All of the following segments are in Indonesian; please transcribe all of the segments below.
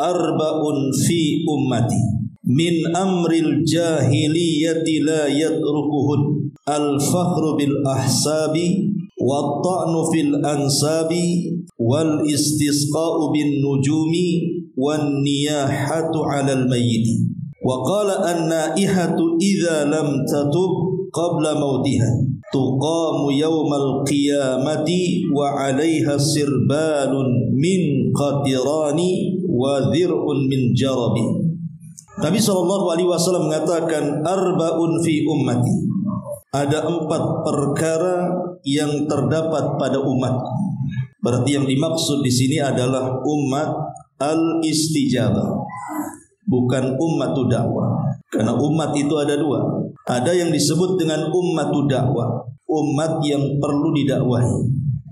arba'un fi ummati min amril jahiliyati la yatrukuhun al-fakhru bil ahsabi wa ta'nu fil ansabi wal istisqa'u bin nujumi wan niyahatu 'alal mayyit. Wa qala an-naihatu idza lam tatub qabla mautiha tuqamu yawmal qiyamati wa 'alaiha sirbalun min qatirani wa dhir'un min jarabi. Nabi SAW mengatakan arba'un fi ummati, ada 4 perkara yang terdapat pada umatku. Berarti yang dimaksud di sini adalah umat al-istijabah, bukan ummatu dakwah. Karena umat itu ada 2. Ada yang disebut dengan ummatu dakwah, umat yang perlu didakwahi,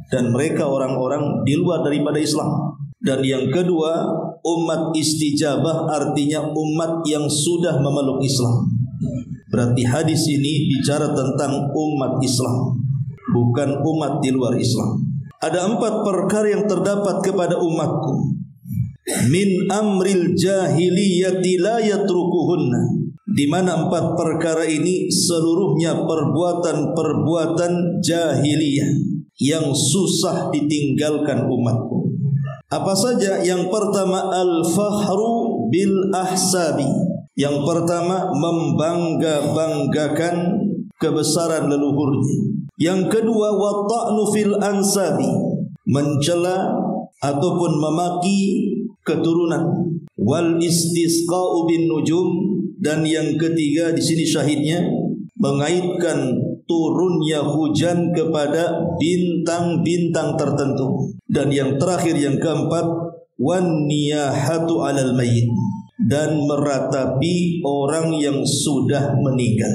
dan mereka orang-orang di luar daripada Islam. Dan yang kedua, umat istijabah, artinya umat yang sudah memeluk Islam. Berarti hadis ini bicara tentang umat Islam, bukan umat di luar Islam. Ada 4 perkara yang terdapat kepada umatku. Min amril jahiliyati la yatrukuhunna, di mana 4 perkara ini seluruhnya perbuatan-perbuatan jahiliyah yang susah ditinggalkan umatku. Apa saja? Yang pertama, al-fakhru bil ahsabi. Yang pertama, membangga-banggakan kebesaran leluhurnya. Yang kedua, wa ta'nu fil ansabi, mencela ataupun memaki keturunan. Wal istisqa'u bin nujum, dan yang ketiga di sini syahidnya mengaitkan turunnya hujan kepada bintang-bintang tertentu. Dan yang terakhir, yang keempat, wan niyahatu 'alal mayyit, dan meratapi orang yang sudah meninggal.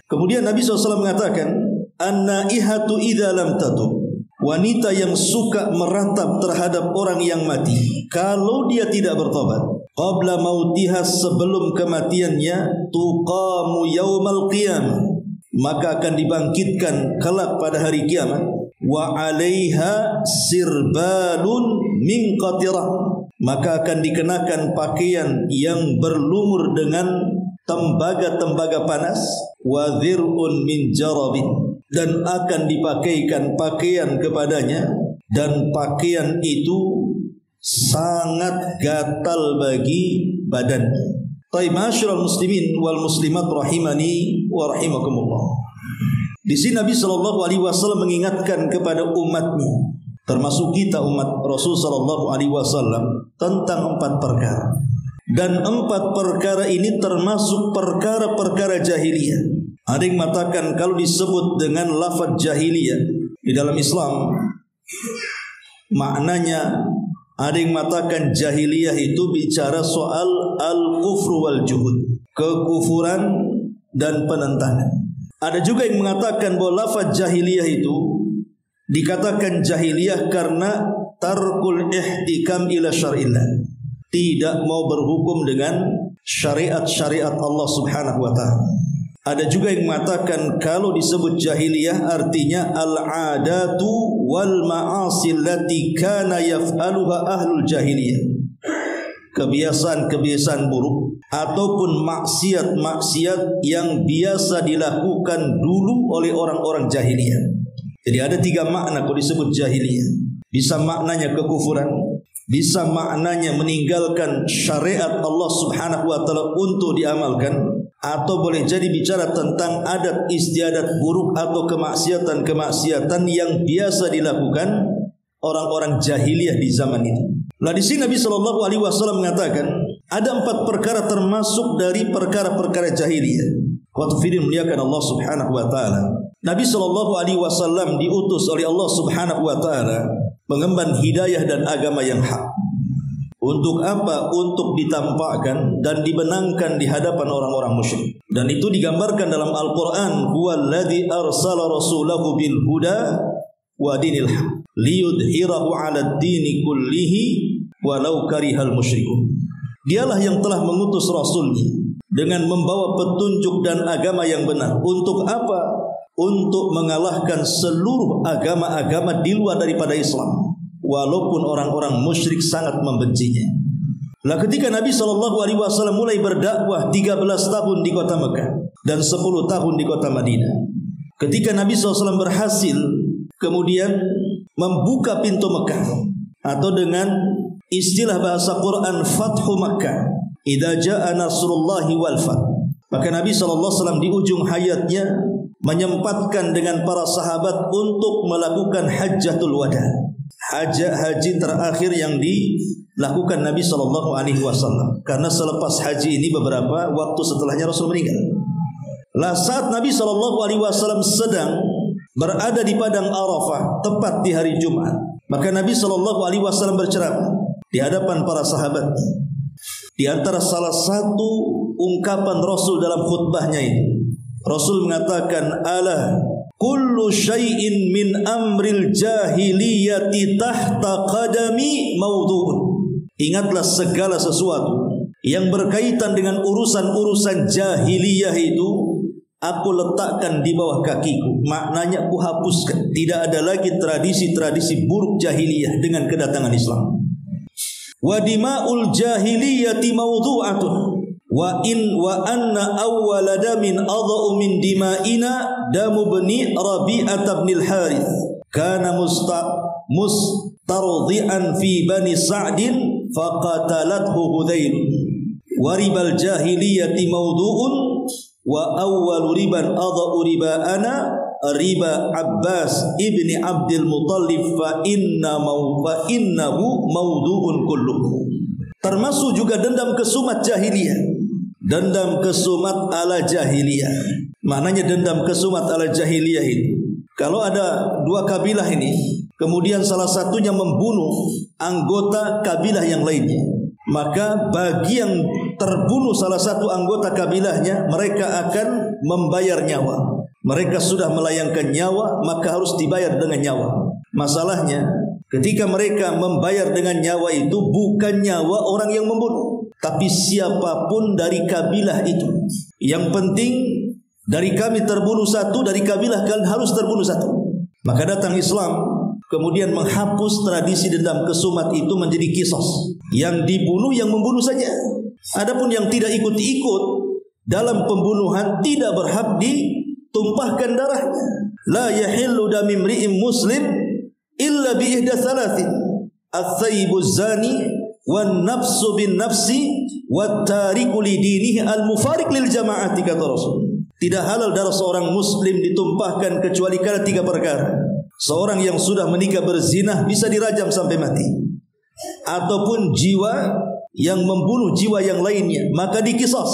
Kemudian Nabi SAW mengatakan, an-naihatu idza lam tatub, wanita yang suka meratap terhadap orang yang mati kalau dia tidak bertobat, qabla mautiha, sebelum kematiannya, tuqamu yaumal qiyamah, maka akan dibangkitkan kelak pada hari kiamat, wa 'alaiha sirbalun min qatirah, maka akan dikenakan pakaian yang berlumur dengan tembaga-tembaga panas, wa dhir'un min jarabin, dan akan dipakaikan pakaian kepadanya, dan pakaian itu sangat gatal bagi badannya. Taib, ma'asyiral muslimin wal muslimat rahimani wa rahimakumullah. Di sini Nabi SAW mengingatkan kepada umatnya, termasuk kita umat Rasul SAW, tentang 4 perkara. Dan 4 perkara ini termasuk perkara-perkara jahiliyah. Ada yang mengatakan kalau disebut dengan lafaz jahiliyah di dalam Islam, maknanya, ada yang mengatakan jahiliyah itu bicara soal al-kufru wal juhud, kekufuran dan penentangan. Ada juga yang mengatakan bahwa lafaz jahiliyah itu dikatakan jahiliyah karena tarkul ihtikam ila syar'illah, tidak mau berhukum dengan syariat-syariat Allah Subhanahu wa ta'ala. Ada juga yang mengatakan kalau disebut jahiliyah artinya al-adatu wal ma'asi allati kana yaf'aluha ahlul jahiliyah, kebiasaan-kebiasaan buruk ataupun maksiat-maksiat yang biasa dilakukan dulu oleh orang-orang jahiliyah. Jadi ada 3 makna kalau disebut jahiliyah. Bisa maknanya kekufuran, bisa maknanya meninggalkan syariat Allah Subhanahu wa ta'ala untuk diamalkan, atau boleh jadi bicara tentang adat istiadat buruk atau kemaksiatan-kemaksiatan yang biasa dilakukan orang-orang jahiliyah di zaman itu. Nah, di sini Nabi SAW mengatakan ada 4 perkara termasuk dari perkara-perkara jahiliyah. Qadfirin muliakan Allah Subhanahu wa ta'ala. Nabi SAW diutus oleh Allah Subhanahu wa ta'ala mengemban hidayah dan agama yang hak. Untuk apa? Untuk ditampakkan dan dibenangkan di hadapan orang-orang musyrik. Dan itu digambarkan dalam Al-Quran, huwallazi arsala rasulahu bil huda wa dinil haq liyudhhirahu 'alad dini kullihi walau karihal musyrikun. Dialah yang telah mengutus rasulnya dengan membawa petunjuk dan agama yang benar. Untuk apa? Untuk mengalahkan seluruh agama-agama di luar daripada Islam, walaupun orang-orang musyrik sangat membencinya. Lah ketika Nabi SAW mulai berdakwah 13 tahun di kota Mekah dan 10 tahun di kota Madinah. Ketika Nabi SAW berhasil kemudian membuka pintu Mekah, atau dengan istilah bahasa Quran Fathu Makkah, idza jaa nasrullahi wal fath. Maka Nabi SAW di ujung hayatnya menyempatkan dengan para sahabat untuk melakukan hajjatul wada, haji terakhir yang dilakukan Nabi SAW. Karena selepas haji ini beberapa waktu setelahnya Rasul meninggal. Lah saat Nabi SAW sedang berada di padang Arafah tepat di hari Jumat, maka Nabi SAW berceramah di hadapan para sahabatnya. Di antara salah satu ungkapan Rasul dalam khutbahnya itu, Rasul mengatakan, ala kullu syai'in min amril jahiliyati tahta qadami maudhu'un. Ingatlah segala sesuatu yang berkaitan dengan urusan-urusan jahiliyah itu aku letakkan di bawah kakiku. Maknanya aku hapuskan. Tidak ada lagi tradisi-tradisi buruk jahiliyah dengan kedatangan Islam. Wa dima'ul jahiliyati mawdu'atun wa anna awwala damin adha'u min dima'ina damu bani Rabi'ah bin al-Harith kana mustardi'an fi bani Sa'din faqatalathu Hudayl wa ribal jahiliyati mawdu'un wa awwalu riban adha'u riba'ana riba Abbas ibni Abdul Muttalib fa innahu mawdu'un kulluh. Termasuk juga dendam kesumat jahiliyah. Dendam kesumat ala jahiliyah. Maknanya dendam kesumat ala jahiliyah itu, kalau ada dua kabilah ini, kemudian salah satunya membunuh anggota kabilah yang lainnya, maka bagi yang terbunuh salah satu anggota kabilahnya, mereka akan membayar nyawa. Mereka sudah melayangkan nyawa, maka harus dibayar dengan nyawa. Masalahnya, ketika mereka membayar dengan nyawa itu bukan nyawa orang yang membunuh, tapi siapapun dari kabilah itu. Yang penting dari kami terbunuh satu, dari kabilah kalian harus terbunuh satu. Maka datang Islam, kemudian menghapus tradisi dendam kesumat itu menjadi kisos. Yang dibunuh yang membunuh saja. Adapun yang tidak ikut-ikut dalam pembunuhan tidak berhak ditumpahkan darahnya. La yahillu dami imri'in muslim illa bi ihda thalathin, at-thayyibu zani wan nafsu bin nafsi wat tariku li dinihi al-mufariq lil jama'ati, kata Rasul. Tidak halal darah seorang muslim ditumpahkan kecuali karena 3 perkara. Seorang yang sudah menikah berzina bisa dirajam sampai mati, ataupun jiwa yang membunuh jiwa yang lainnya maka dikisos.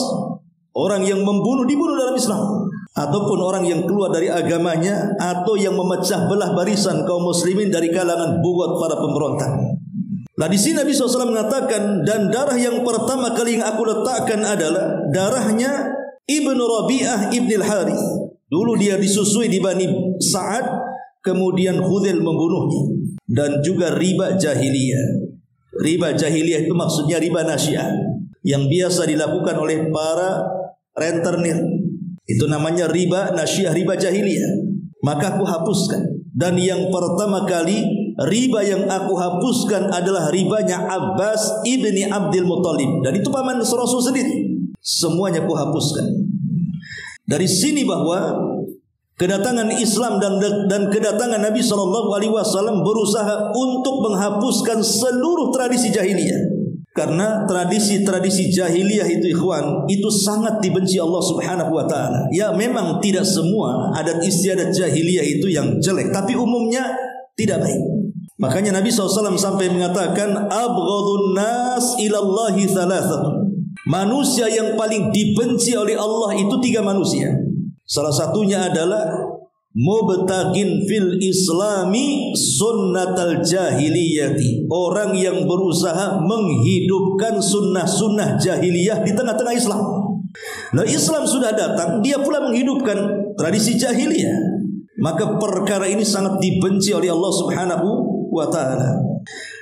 Orang yang membunuh dibunuh dalam Islam, ataupun orang yang keluar dari agamanya, atau yang memecah belah barisan kaum muslimin dari kalangan bugot para pemberontak. Nah di sini Nabi SAW mengatakan, dan darah yang pertama kali yang aku letakkan adalah darahnya Ibnu Rabi'ah ibn al-Harith. Dulu dia disusui di Bani Sa'ad, kemudian Hudayl membunuhnya. Dan juga riba jahiliyah. Riba jahiliyah itu maksudnya riba nasyah, yang biasa dilakukan oleh para rentenir. Itu namanya riba nasyah, riba jahiliyah. Maka aku hapuskan. Dan yang pertama kali riba yang aku hapuskan adalah ribanya Abbas ibni Abdul Muttalib. Dan itu paman Rasul sendiri. Semuanya aku hapuskan. Dari sini bahwa kedatangan Islam dan kedatangan Nabi SAW berusaha untuk menghapuskan seluruh tradisi jahiliyah. Karena tradisi-tradisi jahiliyah itu ikhwan, itu sangat dibenci Allah Subhanahu wa ta'ala. Ya memang tidak semua adat istiadat jahiliyah itu yang jelek, tapi umumnya tidak baik. Makanya Nabi SAW sampai mengatakan, abghadun nas ilallahi thalathatun. Manusia yang paling dibenci oleh Allah itu 3 manusia. Salah satunya adalah mubtagin fil islami sunnatal jahiliyati, orang yang berusaha menghidupkan sunnah-sunnah jahiliyah di tengah-tengah Islam. Nah Islam sudah datang, dia pula menghidupkan tradisi jahiliyah. Maka perkara ini sangat dibenci oleh Allah Subhanahu wa ta'ala.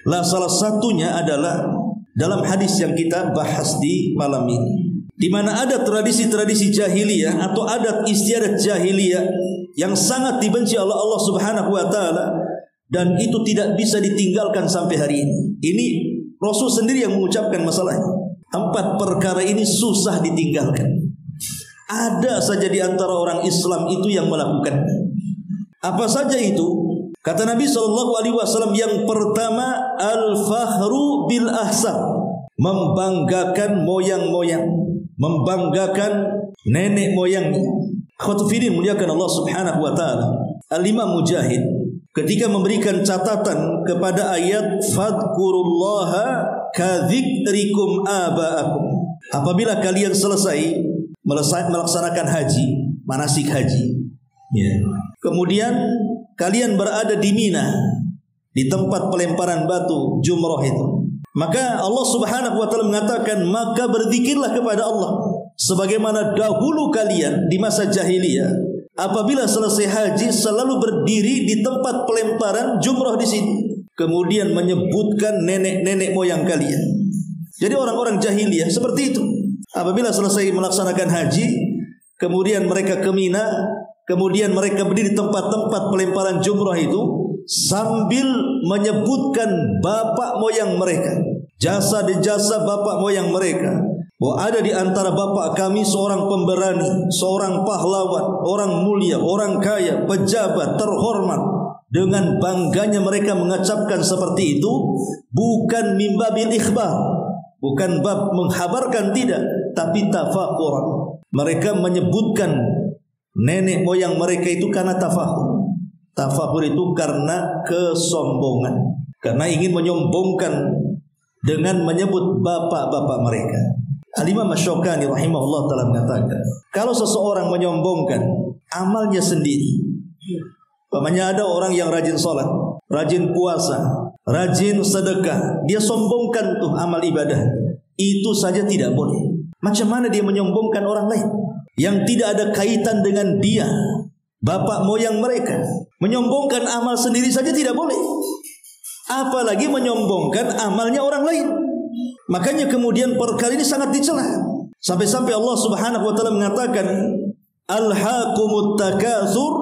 Lah salah satunya adalah dalam hadis yang kita bahas di malam ini, di mana ada tradisi-tradisi jahiliyah atau adat istiadat jahiliyah yang sangat dibenci oleh Allah Subhanahu wa ta'ala, dan itu tidak bisa ditinggalkan sampai hari ini. Ini Rasul sendiri yang mengucapkan masalahnya. 4 perkara ini susah ditinggalkan. Ada saja di antara orang Islam itu yang melakukannya. Apa saja itu? Kata Nabi SAW, yang pertama, al-fakhru bil ahsab, membanggakan moyang-moyang, membanggakan nenek moyangnya. Khotufidin, muliakan Allah Subhanahu wa ta'ala. Al-Imam Mujahid ketika memberikan catatan kepada ayat fadkurullaha kadzikrikum aba'akum, apabila kalian selesai melaksanakan haji, manasik haji, kemudian kalian berada di Mina, di tempat pelemparan batu jumrah itu, maka Allah Subhanahu wa ta'ala mengatakan, maka berzikirlah kepada Allah sebagaimana dahulu kalian di masa jahiliyah, apabila selesai haji selalu berdiri di tempat pelemparan jumrah di situ, kemudian menyebutkan nenek-nenek moyang kalian. Jadi orang-orang jahiliyah seperti itu. Apabila selesai melaksanakan haji, kemudian mereka ke Mina, kemudian mereka berdiri di tempat-tempat pelemparan jumrah itu sambil menyebutkan bapak moyang mereka, jasa-jasa bapak moyang mereka, bahwa ada di antara bapak kami seorang pemberani, seorang pahlawan, orang mulia, orang kaya, pejabat, terhormat. Dengan bangganya mereka mengucapkan seperti itu, bukan mimbabil ikhbar, bukan bab menghabarkan, tidak, tapi tafakuran. Mereka menyebutkan nenek moyang mereka itu karena tafakur. Tafakur itu karena kesombongan, karena ingin menyombongkan dengan menyebut bapak-bapak mereka. Al-Imam Asy-Syaukani rahimahullah ta'ala mengatakan, kalau seseorang menyombongkan amalnya sendiri, umpamanya ada orang yang rajin sholat, rajin puasa, rajin sedekah, dia sombongkan tuh amal ibadah, itu saja tidak boleh. Macam mana dia menyombongkan orang lain yang tidak ada kaitan dengan dia, bapak moyang mereka? Menyombongkan amal sendiri saja tidak boleh, apalagi menyombongkan amalnya orang lain. Makanya kemudian perkara ini sangat dicela, sampai-sampai Allah Subhanahu wa ta'ala mengatakan, alhaakumut takatsur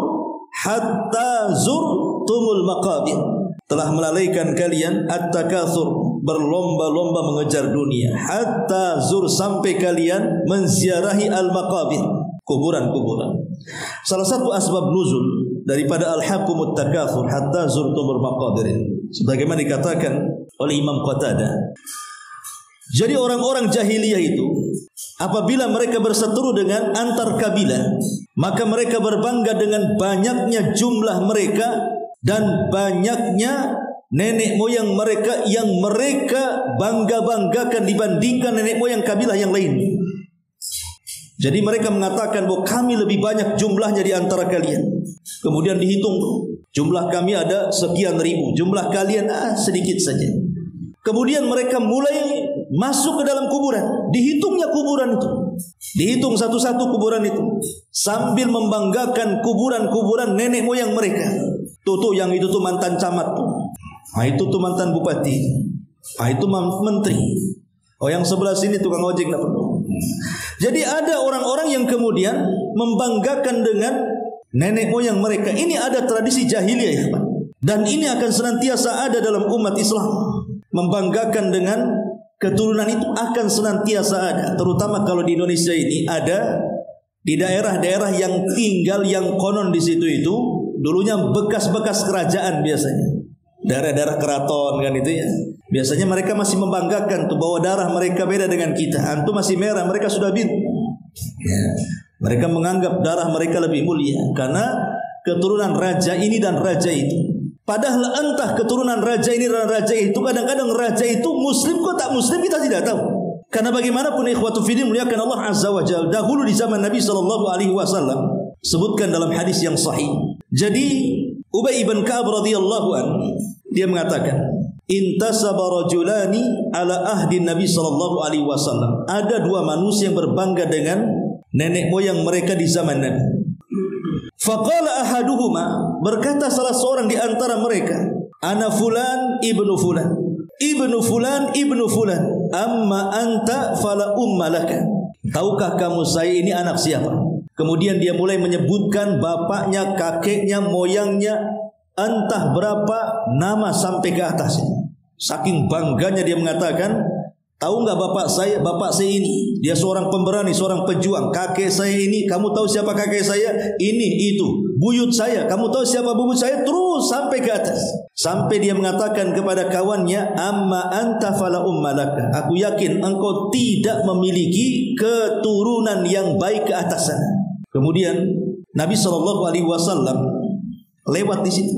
hatta zurtumul maqabir, telah melalaikan kalian at-takatsur, berlomba-lomba mengejar dunia, hatta zur, sampai kalian menziarahi al-maqabir, kuburan-kuburan. Salah satu asbab nuzul daripada alhaakumut takatsur hatta zurtumul maqabir, sebagaimana dikatakan oleh Imam Qatadah, jadi orang-orang jahiliyah itu apabila mereka berseteru dengan antar kabilah, maka mereka berbangga dengan banyaknya jumlah mereka dan banyaknya nenek moyang mereka yang mereka bangga-banggakan dibandingkan nenek moyang kabilah yang lain. Jadi mereka mengatakan bahwa kami lebih banyak jumlahnya di antara kalian. Kemudian dihitung, jumlah kami ada sekian ribu, jumlah kalian sedikit saja. Kemudian mereka mulai masuk ke dalam kuburan, dihitungnya kuburan itu, dihitung satu-satu kuburan itu, sambil membanggakan kuburan-kuburan nenek moyang mereka. Tuh yang itu tuh mantan camat tuh, itu tuh mantan bupati, itu menteri. Oh yang sebelah sini tukang ojek enggak perlu. Jadi ada orang-orang yang kemudian membanggakan dengan nenek moyang mereka. Ini ada tradisi jahiliyah ya Pak, dan ini akan senantiasa ada dalam umat Islam. Membanggakan dengan keturunan itu akan senantiasa ada, terutama kalau di Indonesia ini ada di daerah-daerah yang tinggal yang konon di situ itu dulunya bekas-bekas kerajaan, biasanya daerah-daerah keraton kan itu ya. Biasanya mereka masih membanggakan tuh bahwa darah mereka beda dengan kita. Antum masih merah, mereka sudah biru. Ya. Mereka menganggap darah mereka lebih mulia karena keturunan raja ini dan raja itu. Padahal entah keturunan raja ini dan raja itu, kadang-kadang raja itu muslim kok tak muslim kita tidak tahu. Karena bagaimanapun ikhwatu fiddin muliakan Allah Azza wa Jalla, dahulu di zaman Nabi SAW sebutkan dalam hadis yang sahih. Jadi Ubay bin Ka'ab radhiyallahu anhu dia mengatakan, intasaba rajulani ala ahdi Nabi SAW. Ada dua manusia yang berbangga dengan nenek moyang mereka di zaman Nabi. Faqala ahaduhuma, berkata salah seorang di antara mereka, ana fulan ibnu fulan, ibnu fulan ibnu fulan, amma anta fala umma laka. Tahukah kamu saya ini anak siapa? Kemudian dia mulai menyebutkan bapaknya, kakeknya, moyangnya, entah berapa nama sampai ke atas. Saking bangganya dia mengatakan, tahu nggak bapak saya ini, dia seorang pemberani, seorang pejuang. Kakek saya ini, kamu tahu siapa kakek saya? Ini, itu. Buyut saya, kamu tahu siapa buyut saya? Terus sampai ke atas. Sampai dia mengatakan kepada kawannya, amma anta fala ummalaka. Aku yakin engkau tidak memiliki keturunan yang baik ke atas sana. Kemudian Nabi SAW lewat di situ,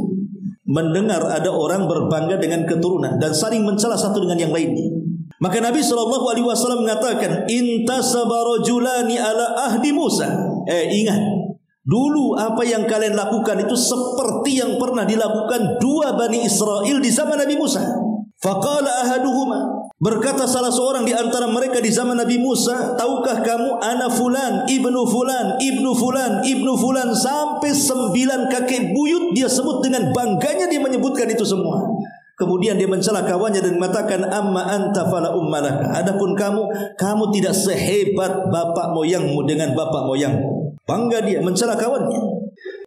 mendengar ada orang berbangga dengan keturunan dan saling mencela satu dengan yang lainnya. Maka Nabi SAW mengatakan, intasaba rajulani ala ahdi Musa. Ingat, dulu apa yang kalian lakukan itu seperti yang pernah dilakukan dua Bani Israel di zaman Nabi Musa. Faqala ahaduhuma, berkata salah seorang di antara mereka di zaman Nabi Musa, tahukah kamu ana fulan, ibnu fulan, ibnu fulan, ibnu fulan, sampai 9 kakek buyut dia sebut dengan bangganya, dia menyebutkan itu semua. Kemudian dia mencela kawannya dan mengatakan, amma anta fala ummalaka. Adapun kamu tidak sehebat bapak moyangmu dengan bapak moyangmu. Bangga dia mencela kawannya.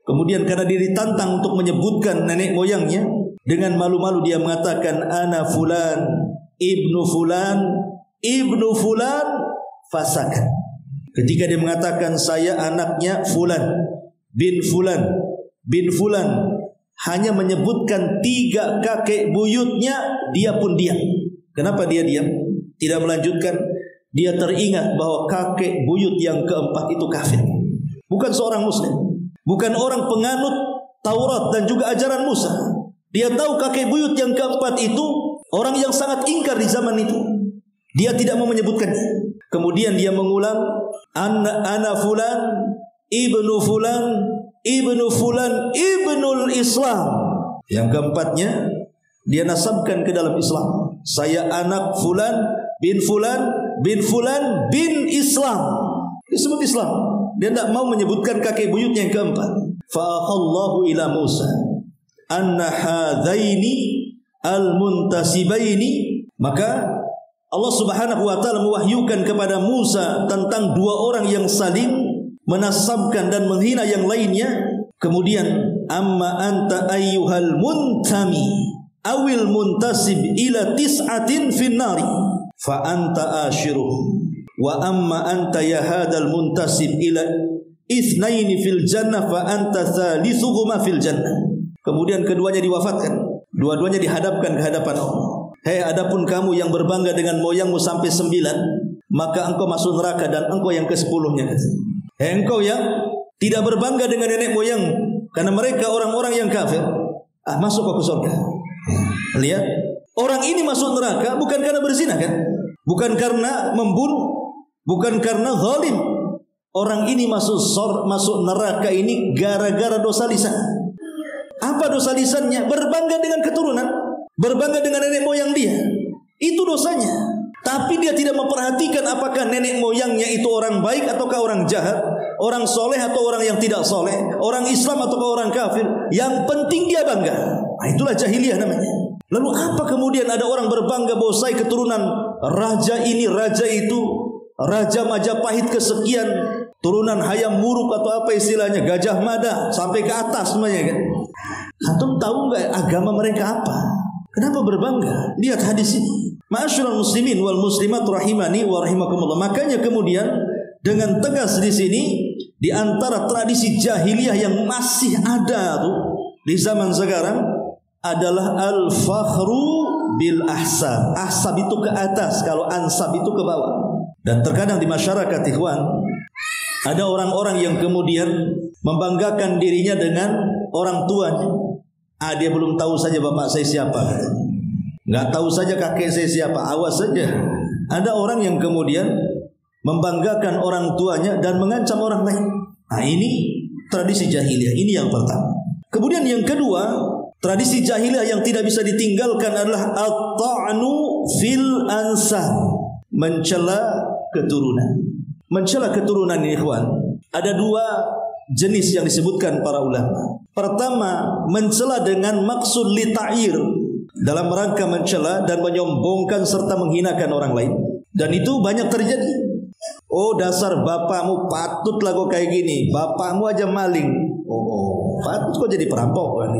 Kemudian karena dia ditantang untuk menyebutkan nenek moyangnya, dengan malu-malu dia mengatakan, ana fulan, ibnu fulan, ibnu fulan, fasakan. Ketika dia mengatakan saya anaknya fulan, bin fulan, bin fulan, hanya menyebutkan 3 kakek buyutnya, dia pun diam. Kenapa dia diam? Tidak melanjutkan. Dia teringat bahwa kakek buyut yang keempat itu kafir, bukan seorang muslim, bukan orang penganut Taurat dan juga ajaran Musa. Dia tahu kakek buyut yang keempat itu orang yang sangat ingkar di zaman itu. Dia tidak mau menyebutkannya. Kemudian dia mengulang, ana fulan, ibnu fulan, ibnu fulan, ibnul Islam. Yang keempatnya dia nasabkan ke dalam Islam. Saya anak fulan bin fulan bin fulan bin Islam. Disebut Islam. Dia tidak mau menyebutkan kakek buyutnya yang keempat. Fa'aqallahu ila Musa anna hadzaini al-muntasibaini. Maka Allah Subhanahu wa taala mewahyukan kepada Musa tentang 2 orang yang saling menasabkan dan menghina yang lainnya. Kemudian, amma anta ayyuhal muntami awil muntasib ila tis'atin finnari fa anta ashiruhum wa amma anta ya hadal muntasib ila itsnaini fil jannah fa anta thalithuhuma fil jannah. Kemudian keduanya diwafatkan, dua-duanya dihadapkan ke hadapan Allah. Hei, adapun kamu yang berbangga dengan moyangmu sampai 9, maka engkau masuk neraka dan engkau yang ke-10-nya. Hei, engkau yang tidak berbangga dengan nenek moyang, karena mereka orang-orang yang kafir, masuk ke surga. Lihat, orang ini masuk neraka bukan karena berzina, kan? Bukan karena membunuh, bukan karena zalim. Orang ini masuk neraka ini gara-gara dosa lisan. Apa dosa lisannya? Berbangga dengan keturunan, berbangga dengan nenek moyang dia. Itu dosanya. Tapi dia tidak memperhatikan apakah nenek moyangnya itu orang baik ataukah orang jahat, orang soleh atau orang yang tidak soleh, orang Islam ataukah orang kafir. Yang penting dia bangga. Itulah jahiliyah namanya. Lalu apa kemudian ada orang berbangga bahwa saya keturunan raja ini, raja itu, Raja Majapahit kesekian, turunan Hayam Wuruk atau apa istilahnya, Gajah Mada sampai ke atas semuanya, kan? Antum tahu nggak agama mereka apa? Kenapa berbangga? Lihat hadis ini. Ma'asyiral muslimin wal muslimat rahimani wa rahimakumullah. Makanya kemudian dengan tegas di sini, di antara tradisi jahiliyah yang masih ada tuh di zaman sekarang adalah al-fakhru bil ahsab. Ahsab itu ke atas, kalau ansab itu ke bawah. Dan terkadang di masyarakat ikhwan, ada orang-orang yang kemudian membanggakan dirinya dengan orang tuanya. Dia belum tahu saja bapak saya siapa, nggak tahu saja kakek saya siapa. Awas saja. Ada orang yang kemudian membanggakan orang tuanya dan mengancam orang lain. Ini tradisi jahiliyah. Ini yang pertama. Kemudian yang kedua, tradisi jahiliyah yang tidak bisa ditinggalkan adalah at-ta'nu fil ansab, mencela keturunan. Mencela keturunan ini, ikhwan, ada 2 jenis yang disebutkan para ulama. Pertama, mencela dengan maksud lita'ir, dalam rangka mencela dan menyombongkan serta menghinakan orang lain. Dan itu banyak terjadi. Oh, dasar bapakmu, patutlah kok kayak gini. Bapakmu aja maling. Oh, patut kok jadi perampok kan?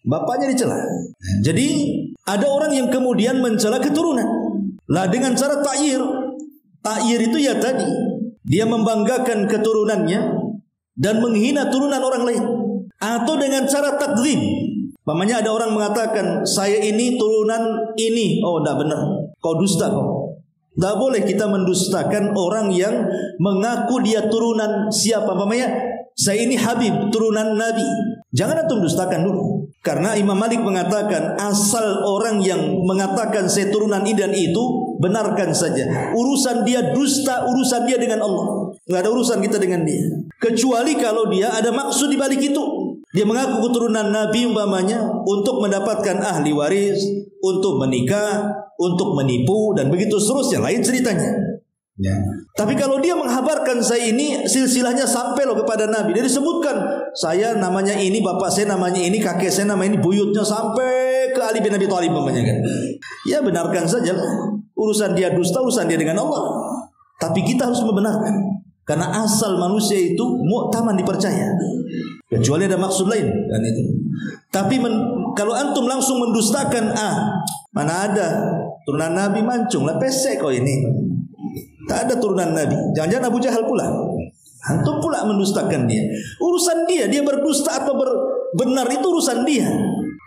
Bapaknya dicela. Jadi Ada orang yang kemudian mencela keturunan. Lah dengan cara ta'yir. Ta'yir itu ya tadi, dia membanggakan keturunannya dan menghina turunan orang lain. Atau dengan cara takdzib. Pamannya ada orang mengatakan, saya ini turunan ini. Oh, tidak benar. Kau dusta kau. Tidak boleh kita mendustakan orang yang mengaku dia turunan siapa. Pamannya, saya ini Habib, turunan Nabi. Jangan antum dustakan dulu. Karena Imam Malik mengatakan, asal orang yang mengatakan saya turunan ini dan itu, benarkan saja. Urusan dia dusta, urusan dia dengan Allah. Nggak ada urusan kita dengan dia. Kecuali kalau dia ada maksud di balik itu. Dia mengaku keturunan Nabi umpamanya untuk mendapatkan ahli waris, untuk menikah, untuk menipu, dan begitu seterusnya. Lain ceritanya. Ya. Tapi kalau dia menghabarkan saya ini silsilahnya sampai loh kepada Nabi. Dia disebutkan saya namanya ini, bapak saya namanya ini, kakek saya namanya ini, buyutnya sampai ke Ali bin Abi Thalib umpamanya kan. Ya benarkan saja. Urusan dia dusta, urusan dia dengan Allah. Tapi kita harus membenarkan. Karena asal manusia itu mu'taman dipercaya. Kecuali ada maksud lain kan itu. Tapi kalau antum langsung mendustakan, mana ada turunan Nabi mancung lah, pesek kau ini. Tak ada turunan Nabi. Jangan-jangan Abu Jahal pula. Antum pula mendustakan dia. Urusan dia, dia berdusta atau benar itu urusan dia.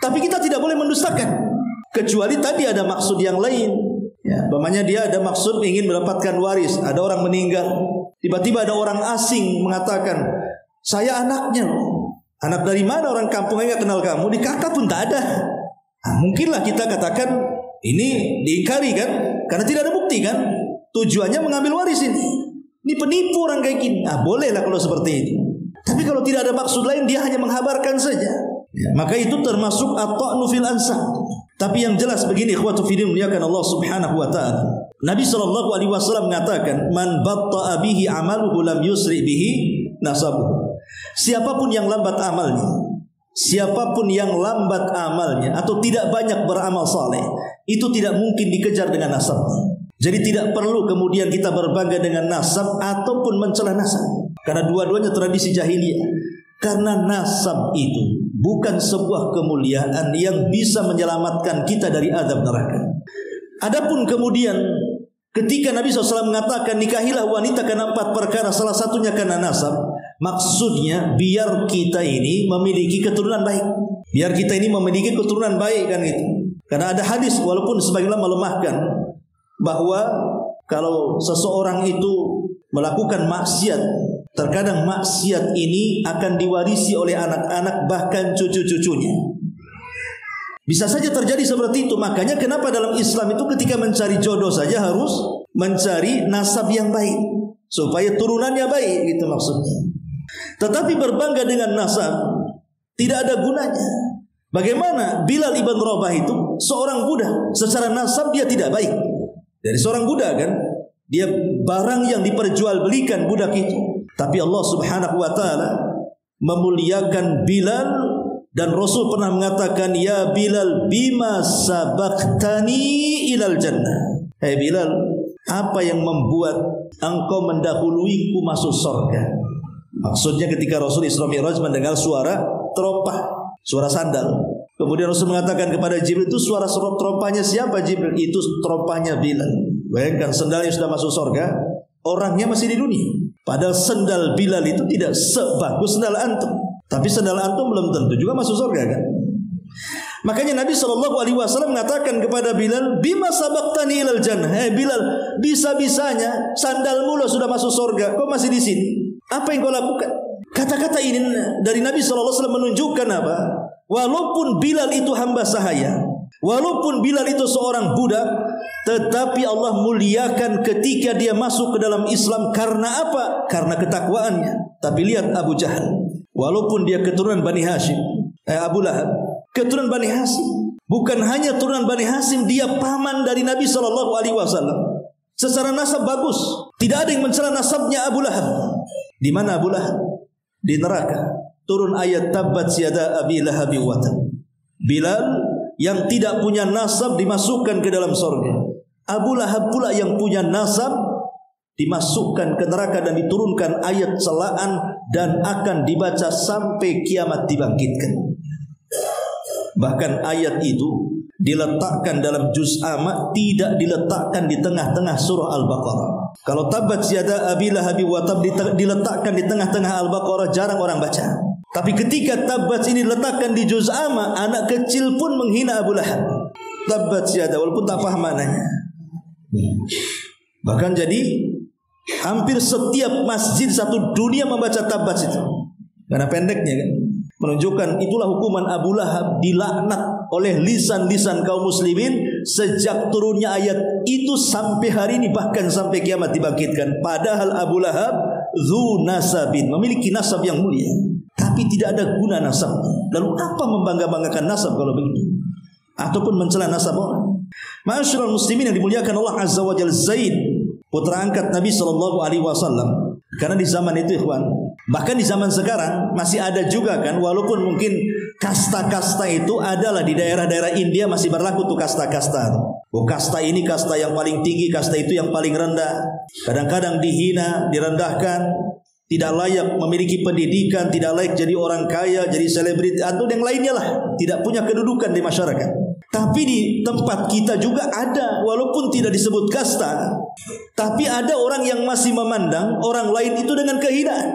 Tapi kita tidak boleh mendustakan. Kecuali tadi ada maksud yang lain. Ya, umpamanya dia ada maksud ingin mendapatkan waris. Ada orang meninggal. Tiba-tiba ada orang asing mengatakan, saya anaknya. Anak dari mana? Orang kampung enggak kenal kamu. Di kakak pun tak ada. Mungkinlah kita katakan ini diingkari kan? Karena tidak ada bukti kan? Tujuannya mengambil waris ini. Ini penipu orang kayak gini. Bolehlah kalau seperti itu. Tapi kalau tidak ada maksud lain, dia hanya menghabarkan saja. Ya, maka itu termasuk at-ta'nu fil ansab. Tapi yang jelas begini, ikhwatu fillah muliakan Allah Subhanahu wa taala. Nabi sallallahu alaihi wasallam mengatakan, "Man batta'a bihi 'amaluhu lam yusri bihi nasabuhu." Siapapun yang lambat amalnya, siapapun yang lambat amalnya atau tidak banyak beramal saleh, itu tidak mungkin dikejar dengan nasabnya. Jadi tidak perlu kemudian kita berbangga dengan nasab ataupun mencela nasab. Karena dua-duanya tradisi jahiliyah. Karena nasab itu bukan sebuah kemuliaan yang bisa menyelamatkan kita dari azab neraka. Adapun kemudian ketika Nabi SAW mengatakan nikahilah wanita karena 4 perkara, salah satunya karena nasab, maksudnya biar kita ini memiliki keturunan baik. Biar kita ini memiliki keturunan baik kan gitu. Karena ada hadis walaupun sebagian ulama melemahkan bahwa kalau seseorang itu melakukan maksiat, terkadang maksiat ini akan diwarisi oleh anak-anak bahkan cucu-cucunya. Bisa saja terjadi seperti itu. Makanya kenapa dalam Islam itu ketika mencari jodoh saja harus mencari nasab yang baik supaya turunannya baik, gitu maksudnya. Tetapi berbangga dengan nasab tidak ada gunanya. Bagaimana Bilal ibn Rabah itu seorang budak, secara nasab dia tidak baik. Dari seorang budak kan, dia barang yang diperjualbelikan budak itu. Tapi Allah Subhanahu wa taala memuliakan Bilal dan Rasul pernah mengatakan, "Ya Bilal, bima sabaqtani ilal jannah." Hai Bilal, apa yang membuat engkau mendahuluiku masuk surga? Maksudnya ketika Rasul Isra Mi'raj mendengar suara terompah, suara sandal. Kemudian Rasul mengatakan kepada Jibril, itu suara terompahnya siapa Jibril? Itu terompahnya Bilal. Bayangkan sendalnya sudah masuk surga, orangnya masih di dunia. Padahal sendal Bilal itu tidak sebagus sendal antum. Tapi sendal antum belum tentu juga masuk surga kan. Makanya Nabi SAW mengatakan kepada Bilal, bima sabaqtani ilal jannah. Bilal, bisa-bisanya sandalmu lo sudah masuk surga, kau masih di sini. Apa yang kau lakukan? Kata-kata ini dari Nabi SAW menunjukkan apa? Walaupun Bilal itu hamba sahaya, walaupun Bilal itu seorang budak, tetapi Allah muliakan ketika dia masuk ke dalam Islam. Karena apa? Karena ketakwaannya. Tapi lihat Abu Jahal, walaupun dia keturunan Bani Hashim, Abu Lahab keturunan Bani Hashim, bukan hanya keturunan Bani Hashim, dia paman dari Nabi SAW. Secara nasab bagus, tidak ada yang mencela nasabnya Abu Lahab. Di mana Abu Lahab? Di neraka. Turun ayat tabbat yada abi lahabi wa tab. Bilal yang tidak punya nasab dimasukkan ke dalam surga. Abu Lahab pula yang punya nasab dimasukkan ke neraka dan diturunkan ayat celaan dan akan dibaca sampai kiamat dibangkitkan. Bahkan ayat itu diletakkan dalam juz amma, tidak diletakkan di tengah-tengah surah Al-Baqarah. Kalau tabbat yada abi lahab wa tab diletakkan di tengah-tengah Al-Baqarah, jarang orang baca. Tapi ketika tabbat ini diletakkan di juz amma, anak kecil pun menghina Abu Lahab. Tabbat yada, walaupun tak paham maknanya. Bahkan jadi hampir setiap masjid satu dunia membaca tabbat itu. Karena pendeknya kan, menunjukkan itulah hukuman Abu Lahab, dilaknat oleh lisan-lisan kaum muslimin sejak turunnya ayat itu sampai hari ini, bahkan sampai kiamat dibangkitkan. Padahal Abu Lahab zu nasabin, memiliki nasab yang mulia, tapi tidak ada guna nasabnya. Lalu apa membangga-banggakan nasab kalau begitu? Ataupun mencela nasab orang. Ma'asyiral muslimin yang dimuliakan Allah Azza wa Jalla, Zaid putra angkat Nabi SAW. Karena di zaman itu ikhwan, bahkan di zaman sekarang masih ada juga kan, walaupun mungkin kasta-kasta itu adalah di daerah-daerah India masih berlaku tuh kasta-kasta. Oh, kasta ini kasta yang paling tinggi, kasta itu yang paling rendah. Kadang-kadang dihina, direndahkan, tidak layak memiliki pendidikan, tidak layak jadi orang kaya, jadi selebriti atau yang lainnya lah, tidak punya kedudukan di masyarakat. Tapi di tempat kita juga ada, walaupun tidak disebut kasta, tapi ada orang yang masih memandang orang lain itu dengan kehinaan.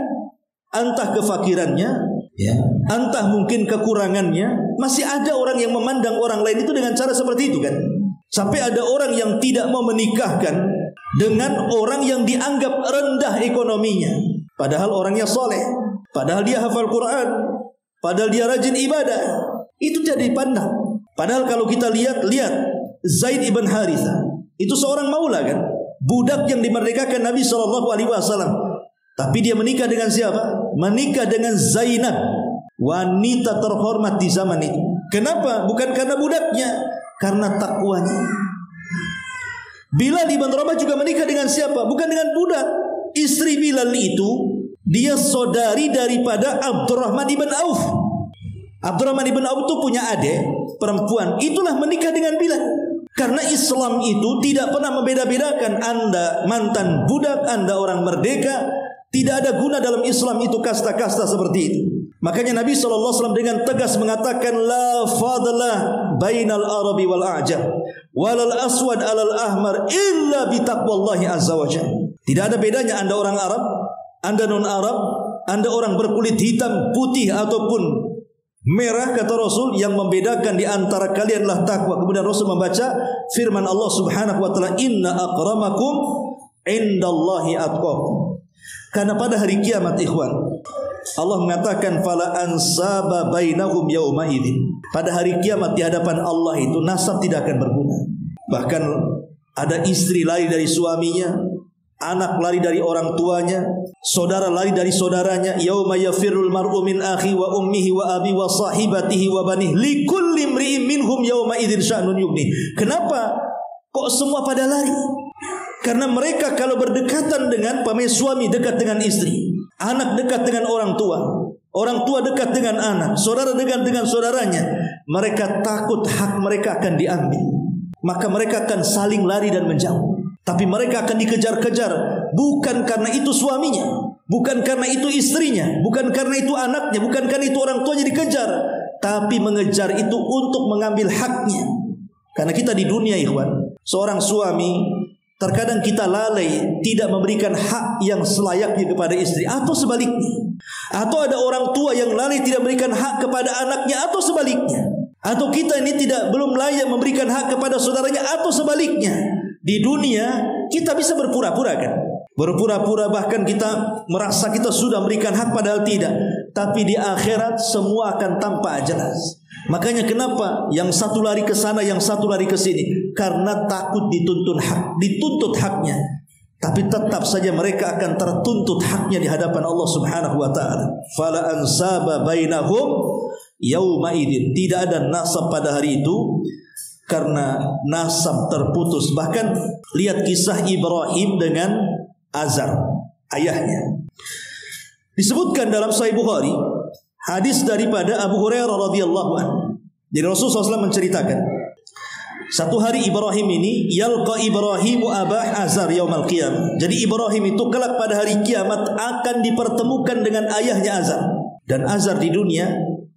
Entah kefakirannya, ya, entah mungkin kekurangannya, masih ada orang yang memandang orang lain itu dengan cara seperti itu kan. Sampai ada orang yang tidak mau menikahkan dengan orang yang dianggap rendah ekonominya, padahal orangnya soleh, padahal dia hafal Quran, padahal dia rajin ibadah. Itu jadi dipandang. Padahal kalau kita lihat Zaid ibn Harithah itu seorang maula kan, budak yang dimerdekakan Nabi SAW. Tapi dia menikah dengan siapa? Menikah dengan Zainab, wanita terhormat di zaman itu. Kenapa? Bukan karena budaknya, karena takwanya. Bilal ibn Rabah juga menikah dengan siapa? Bukan dengan budak. Istri Bilal itu dia saudari daripada Abdurrahman ibn Auf. Abdurrahman ibn Auf itu punya adik perempuan, itulah menikah dengan Bilal. Karena Islam itu tidak pernah membeda-bedakan Anda mantan budak, Anda orang merdeka. Tidak ada guna dalam Islam itu kasta-kasta seperti itu. Makanya Nabi SAW dengan tegas mengatakan, la fadla bainal arabi wal a'jam walal aswad alal ahmar illa bitaqwallahi azza wa jalla. Tidak ada bedanya Anda orang Arab, Anda non-Arab, Anda orang berkulit hitam, putih ataupun merah, kata Rasul, yang membedakan di antara kalianlah takwa. Kemudian Rasul membaca firman Allah Subhanahu wa taala, inna akramakum indallahi atqakum. Karena pada hari kiamat ikhwan, Allah mengatakan fala ansaba bainahum yauma idzin. Pada hari kiamat di hadapan Allah itu nasab tidak akan berguna. Bahkan ada istri lari dari suaminya, anak lari dari orang tuanya, saudara lari dari saudaranya. Yauma yafirrul mar'u min akhi wa ummihi wa abi wa sahibatihi wa banihi likulli imri'in minhum yauma idzin sya'nun yughni. Kenapa kok semua pada lari? Karena mereka kalau berdekatan dengan suami dekat dengan istri, anak dekat dengan orang tua dekat dengan anak, saudara dekat dengan saudaranya, mereka takut hak mereka akan diambil. Maka mereka akan saling lari dan menjauh. Tapi mereka akan dikejar-kejar, bukan karena itu suaminya, bukan karena itu istrinya, bukan karena itu anaknya, bukan karena itu orang tuanya dikejar, tapi mengejar itu untuk mengambil haknya. Karena kita di dunia ikhwan, seorang suami terkadang kita lalai tidak memberikan hak yang selayaknya kepada istri, atau sebaliknya. Atau ada orang tua yang lalai tidak memberikan hak kepada anaknya, atau sebaliknya. Atau kita ini belum layak memberikan hak kepada saudaranya, atau sebaliknya. Di dunia kita bisa berpura-pura kan, berpura-pura, bahkan kita merasa kita sudah memberikan hak padahal tidak. Tapi di akhirat semua akan tampak jelas. Makanya kenapa yang satu lari ke sana, yang satu lari ke sini? Karena takut dituntut haknya. Tapi tetap saja mereka akan tertuntut haknya di hadapan Allah Subhanahu wa taala. Fala ansaba bainahum yauma idzin. Tidak ada nasab pada hari itu, karena nasab terputus. Bahkan lihat kisah Ibrahim dengan Azar, ayahnya. Disebutkan dalam Sahih Bukhari, hadis daripada Abu Hurairah radhiyallahu anhu. Jadi Rasulullah SAW menceritakan, satu hari Ibrahim ini yalqa Ibrahimu abah Azar yaumal qiyamah. Jadi Ibrahim itu kelak pada hari kiamat akan dipertemukan dengan ayahnya Azar. Dan Azar di dunia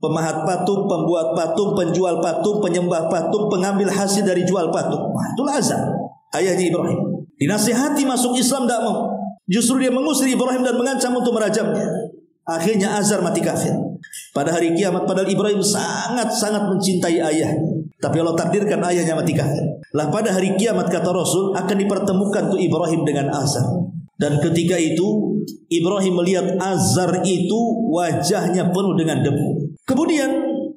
pemahat patung, pembuat patung, penjual patung, penyembah patung, pengambil hasil dari jual patung. Wah, itulah Azar, ayahnya Ibrahim. Dinasihati masuk Islam, tidak mau. Justru dia mengusir Ibrahim dan mengancam untuk merajamnya. Akhirnya Azar mati kafir. Pada hari kiamat, padahal Ibrahim sangat-sangat mencintai ayahnya, tapi Allah takdirkan ayahnya mati kafir. Lah pada hari kiamat, kata Rasul, akan dipertemukan tuh Ibrahim dengan Azar. Dan ketika itu Ibrahim melihat Azar itu wajahnya penuh dengan debu. Kemudian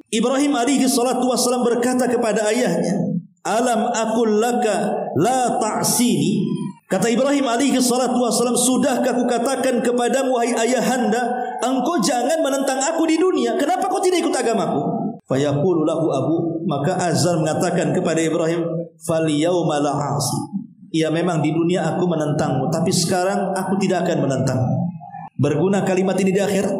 Ibrahim alaihi salatu wassalam berkata kepada ayahnya, "Alam aqul laka la ta'sini?" Kata Ibrahim alaihi salatu wassalam, "Sudahkah aku katakan kepadamu, wahai ayahanda, engkau jangan menentang aku di dunia. Kenapa kau tidak ikut agamaku?" Fayaqulu lahu abu, maka Azar mengatakan kepada Ibrahim, "Fal yauma la 'asi." Ya, memang di dunia aku menentangmu, tapi sekarang aku tidak akan menentangmu. Berguna kalimat ini di akhirat?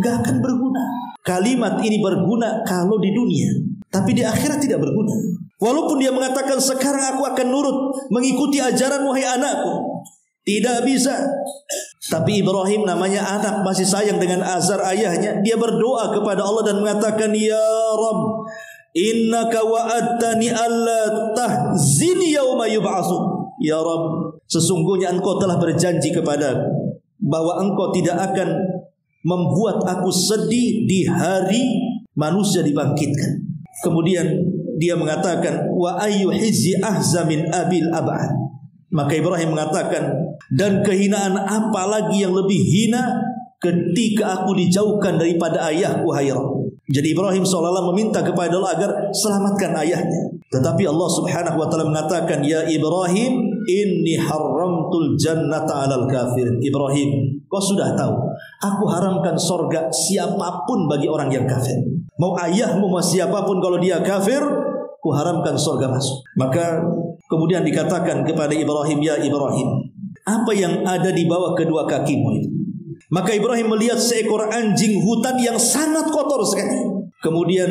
Gak akan berguna. Kalimat ini berguna kalau di dunia, tapi di akhirat tidak berguna. Walaupun dia mengatakan sekarang aku akan nurut mengikuti ajaran wahai anakku, tidak bisa. Tapi Ibrahim namanya anak, masih sayang dengan Azar ayahnya. Dia berdoa kepada Allah dan mengatakan, "Ya Rabb, innaka wa'adtani alla tahzini yauma yub'atsun." Ya Rabb, sesungguhnya engkau telah berjanji kepadaku bahwa engkau tidak akan membuat aku sedih di hari manusia dibangkitkan. Kemudian dia mengatakan, "Wa ayyu hizzi ahza min abil ab'ad." Maka Ibrahim mengatakan, dan kehinaan apa lagi yang lebih hina ketika aku dijauhkan daripada ayahku, hai Rabb. Jadi Ibrahim seolah-olah meminta kepada Allah agar selamatkan ayahnya. Tetapi Allah subhanahu wa ta'ala mengatakan, "Ya Ibrahim, inni haramtul jannata alal kafirin." Ibrahim, kau sudah tahu, aku haramkan sorga siapapun bagi orang yang kafir. Mau ayahmu, mau siapapun, kalau dia kafir, ku haramkan sorga masuk. Maka kemudian dikatakan kepada Ibrahim, "Ya Ibrahim, apa yang ada di bawah kedua kakimu itu?" Maka Ibrahim melihat seekor anjing hutan yang sangat kotor sekali. Kemudian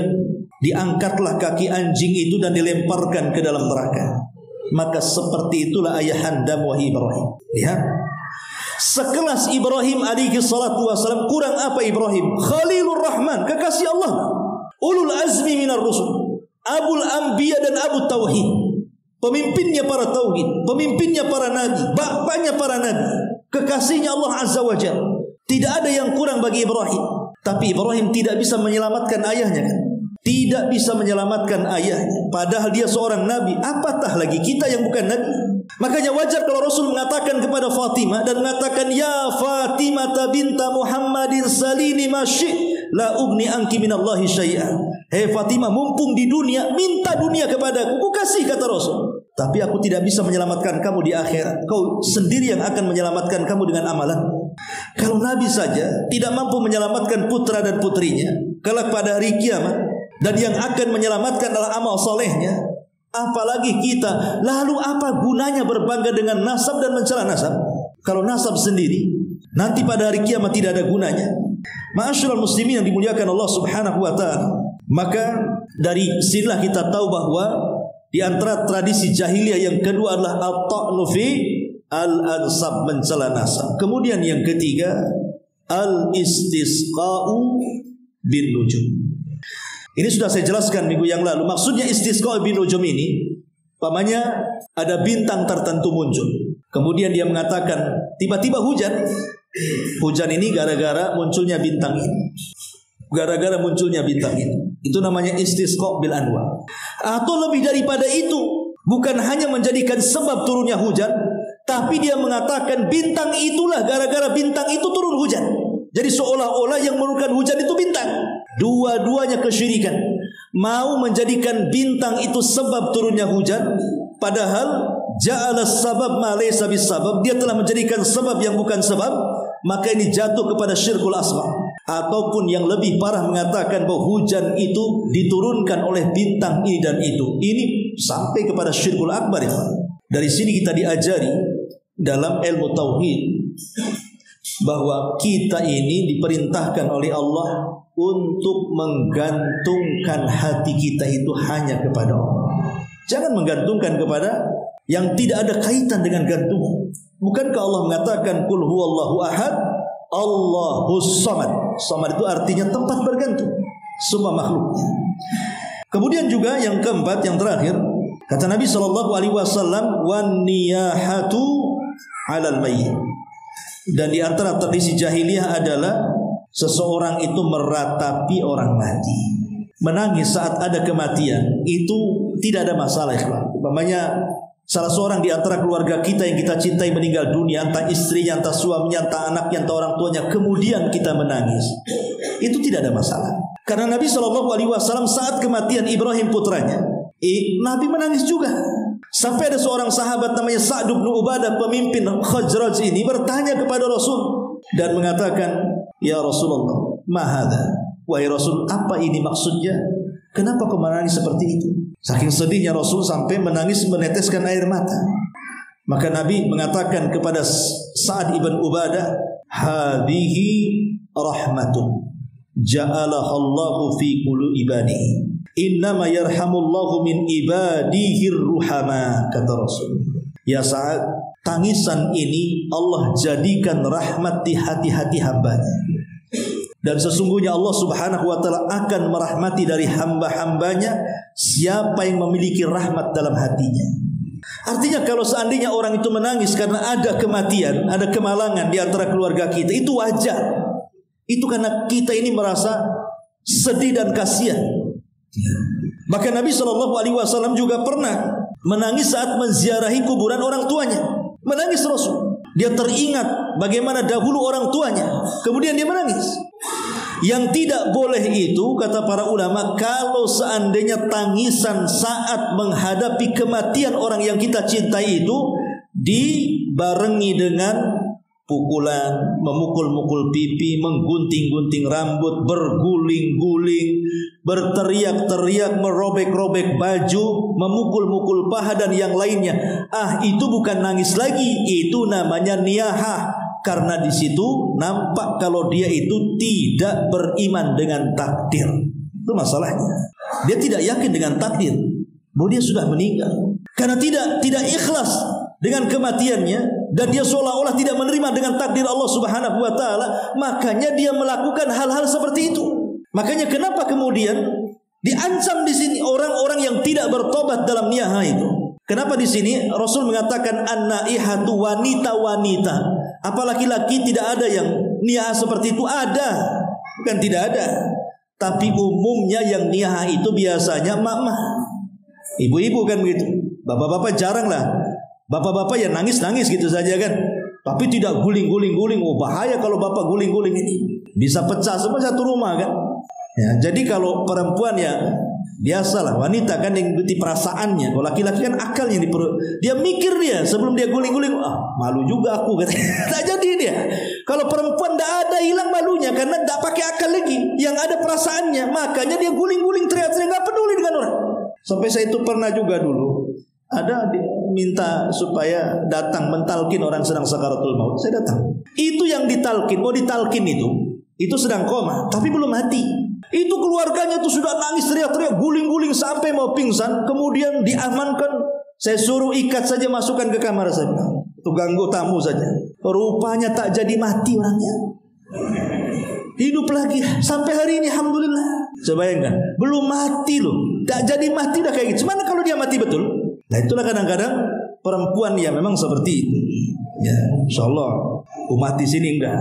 diangkatlah kaki anjing itu dan dilemparkan ke dalam neraka. Maka seperti itulah ayahanda wahai Ibrahim. Lihat, sekelas Ibrahim alaihi salatu wassalam, kurang apa Ibrahim? Khalilur Rahman, kekasih Allah, ulul azmi minar rusul, abul anbiya dan abu tauhid, pemimpinnya para tauhid, pemimpinnya para nabi, bapaknya para nabi, kekasihnya Allah azza wa jalla. Tidak ada yang kurang bagi Ibrahim. Tapi Ibrahim tidak bisa menyelamatkan ayahnya, kan? Tidak bisa menyelamatkan ayahnya, padahal dia seorang nabi. Apatah lagi kita yang bukan nabi. Makanya wajar kalau Rasul mengatakan kepada Fatimah dan mengatakan, "Ya Fatimah binta Muhammadin salini ma syi' la ugni anki minallahi syai'an." Hei Fatimah, mumpung di dunia, minta dunia kepadaku, ku kasih, kata Rasul. Tapi aku tidak bisa menyelamatkan kamu di akhirat. Kau sendiri yang akan menyelamatkan kamu dengan amalan. Kalau Nabi saja tidak mampu menyelamatkan putra dan putrinya kelak pada hari kiamat, dan yang akan menyelamatkan adalah amal solehnya, apalagi kita. Lalu apa gunanya berbangga dengan nasab dan mencela nasab? Kalau nasab sendiri nanti pada hari kiamat tidak ada gunanya. Ma'asyiral muslimin yang dimuliakan Allah subhanahu wa ta'ala, maka dari sinilah kita tahu bahwa di antara tradisi jahiliyah yang kedua adalah at-ta'nu fi al-ansab, mencela nasab. Kemudian yang ketiga, al-istisqa'u bin nujum. Ini sudah saya jelaskan minggu yang lalu. Maksudnya istisqa' bin nujum ini, umpamanya ada bintang tertentu muncul, kemudian dia mengatakan tiba-tiba hujan. Hujan ini gara-gara munculnya bintang ini, gara-gara munculnya bintang ini. Itu namanya istisqa' bil anwa. Atau lebih daripada itu, bukan hanya menjadikan sebab turunnya hujan, tapi dia mengatakan bintang itulah, gara-gara bintang itu turun hujan. Jadi seolah-olah yang menurunkan hujan itu bintang. Dua-duanya kesyirikan. Mau menjadikan bintang itu sebab turunnya hujan, padahal ja'ala sabab ma laysa bis sabab, dia telah menjadikan sebab yang bukan sebab, maka ini jatuh kepada syirkul asghar. Ataupun yang lebih parah mengatakan bahwa hujan itu diturunkan oleh bintang ini dan itu. Ini sampai kepada syirkul akbar. Dari sini kita diajari dalam ilmu tauhid bahwa kita ini diperintahkan oleh Allah untuk menggantungkan hati kita itu hanya kepada Allah. Jangan menggantungkan kepada yang tidak ada kaitan dengan gantungan. Bukankah Allah mengatakan qul huwallahu ahad, Allahus samad. Samad itu artinya tempat bergantung. semua makhluknya. Kemudian juga yang keempat, yang terakhir, kata Nabi SAW, wan niyahatu 'alal mayyit. Dan di antara tradisi jahiliyah adalah seseorang itu meratapi orang mati. Menangis saat ada kematian itu tidak ada masalah, ikhwan. Umpamanya salah seorang di antara keluarga kita yang kita cintai meninggal dunia, entah istrinya, entah suaminya, entah anaknya, entah orang tuanya, kemudian kita menangis, itu tidak ada masalah. Karena Nabi SAW saat kematian Ibrahim putranya, Nabi menangis juga. Sampai ada seorang sahabat namanya Sa'd bin Ubadah, pemimpin Khazraj ini, bertanya kepada Rasul dan mengatakan, "Ya Rasulullah, ma hadza?" Wahai Rasul, apa ini maksudnya? Kenapa kau menangis seperti itu? Saking sedihnya Rasul sampai menangis meneteskan air mata. Maka Nabi mengatakan kepada Sa'd ibn Ubadah, "Hadhihi rahmatun ja'alaha Allahu fi qulubi ibadihi. Innama yarhamullahu min ibadihi ruhama," kata Rasul. Ya Sa'd, tangisan ini Allah jadikan rahmat di hati-hati hambanya. Dan sesungguhnya Allah Subhanahu wa ta'ala akan merahmati dari hamba-hambanya siapa yang memiliki rahmat dalam hatinya. Artinya kalau seandainya orang itu menangis karena ada kematian, ada kemalangan di antara keluarga kita, itu wajar. Itu karena kita ini merasa sedih dan kasihan. Maka Nabi SAW juga pernah menangis saat menziarahi kuburan orang tuanya. Menangis Rasul. Dia teringat bagaimana dahulu orang tuanya, kemudian dia menangis. Yang tidak boleh itu, kata para ulama, kalau seandainya tangisan saat menghadapi kematian orang yang kita cintai itu dibarengi dengan pukulan, memukul-mukul pipi, menggunting-gunting rambut, berguling-guling, berteriak-teriak, merobek-robek baju, memukul-mukul paha dan yang lainnya. Itu bukan nangis lagi, itu namanya niyahah. Karena di situ nampak kalau dia itu tidak beriman dengan takdir. Itu masalahnya. Dia tidak yakin dengan takdir bahwa dia sudah meninggal. Karena tidak ikhlas dengan kematiannya, dan dia seolah-olah tidak menerima dengan takdir Allah Subhanahu wa ta'ala, makanya dia melakukan hal-hal seperti itu. Makanya kenapa kemudian diancam di sini orang-orang yang tidak bertobat dalam niyahah itu? Kenapa di sini Rasul mengatakan an-naihatu wanita-wanita? Apa laki-laki tidak ada yang niyahah seperti itu? Ada, bukan tidak ada. Tapi umumnya yang niyahah itu biasanya emak-emak, ibu-ibu kan begitu. Bapak-bapak jarang lah. Bapak-bapak ya nangis-nangis gitu saja kan. Tapi tidak guling-guling-guling. Oh bahaya kalau bapak guling-guling ini. Bisa pecah semua satu rumah kan. Ya, jadi kalau perempuan ya biasalah, wanita kan yang ikuti perasaannya. Kalau laki-laki kan akalnya dia mikir dia sebelum dia guling-guling. Malu juga aku katanya. Tak jadi dia. Kalau perempuan tidak ada, hilang malunya karena tidak pakai akal lagi. Yang ada perasaannya, makanya dia guling-guling, teriak-teriak, nggak peduli dengan orang. Sampai saya itu pernah juga dulu ada minta supaya datang mentalkin orang sedang sakaratul maut. Saya datang. Itu yang ditalkin, mau ditalkin itu sedang koma, tapi belum mati. Itu keluarganya tuh sudah nangis teriak-teriak, guling-guling sampai mau pingsan. Kemudian diamankan. Saya suruh ikat saja, masukkan ke kamar saya. Itu ganggu tamu saja. Rupanya tak jadi mati orangnya. Hidup lagi sampai hari ini, alhamdulillah. Coba bayangkan, belum mati loh, tak jadi mati udah kayak gitu. Gimana kalau dia mati betul? Nah itulah kadang-kadang perempuan ya memang seperti itu. Ya, insyaallah umat di sini enggak,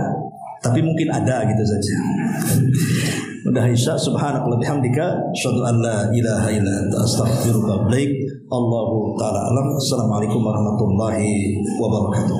tapi mungkin ada gitu saja. Udah Isya, subhanakallah bihamdika, asyhadu an la ilaha illa anta, astaghfiruka wa atubu ilaik. Allahu taala alam. Assalamualaikum warahmatullahi wabarakatuh.